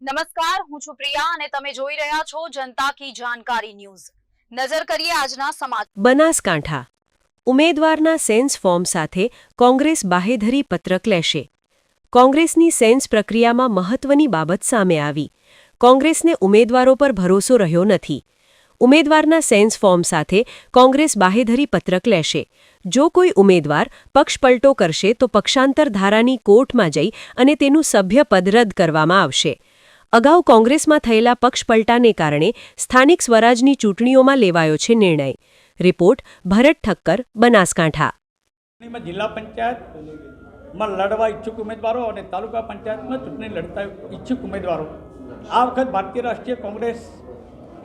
નમસ્કાર, હું છું પ્રિયા અને તમે જોઈ રહ્યા છો જનતા કી જાણકારી ન્યૂઝ। નજર કરીએ આજના સમાચાર। બનાસકાંઠા ઉમેદવારના સેન્સ ફોર્મ સાથે કોંગ્રેસ બાહેધરી પત્રક લેશે। કોંગ્રેસની સેન્સ પ્રક્રિયામાં મહત્વની બાબત સામે આવી। કોંગ્રેસને ઉમેદવારો પર ભરોસો રહ્યો નથી। ઉમેદવારના સેન્સ ફોર્મ સાથે કોંગ્રેસ બાહેધરી પત્રક લેશે। જો કોઈ ઉમેદવાર પક્ષપલટો કરશે તો પક્ષાંતર ધારાની કોર્ટમાં જઈ અને તેનું સભ્યપદ રદ કરવામાં આવશે। અગાઉ કોંગ્રેસમાં થયેલા પક્ષપલટાને કારણે સ્થાનિક સ્વરાજની ચૂંટણીઓમાં લેવાયો છે નિર્ણય। રિપોર્ટ ભરત ઠક્કર, બનાસકાંઠા। જિલ્લા પંચાયતમાં લડવા ઈચ્છુક ઉમેદવારો અને તાલુકા પંચાયતમાં ચૂંટણી લડતા ઈચ્છુક ઉમેદવારો આ વખત ભારતીય રાષ્ટ્રીય કોંગ્રેસ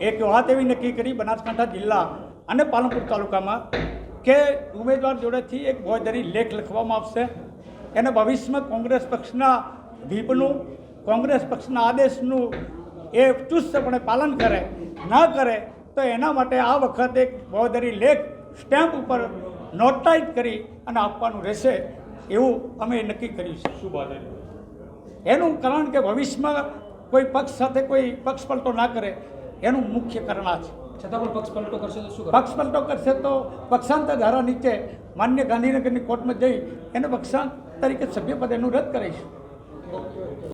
એક વાત એવી નક્કી કરી બનાસકાંઠા જિલ્લા અને પાલનપુર તાલુકામાં કે ઉમેદવાર જોડેથી એક બાંહેધરી લેખ લખવામાં આવશે। એને ભવિષ્યમાં કોંગ્રેસ પક્ષના વ્હીપનું, કોંગ્રેસ પક્ષના આદેશનું એ ચુસ્તપણે પાલન કરે, ન કરે તો એના માટે આ વખતે એક બાંહેધરી લેખ સ્ટેમ્પ ઉપર નોટરાઇઝ કરી અને આપવાનું રહેશે એવું અમે નક્કી કર્યું છે। શું બાંહેધરી? એનું કારણ કે ભવિષ્યમાં કોઈ પક્ષ સાથે કોઈ પક્ષપલટો ના કરે એનું મુખ્ય કારણ આ છે। છતાં પણ પક્ષપલટો કરશે તો શું? પક્ષપલટો કરશે તો પક્ષાંતર ધારા નીચે માન્ય ગાંધીનગરની કોર્ટમાં જઈ એને પક્ષાંત તરીકે સભ્યપદ એનું રદ કરાઈશું।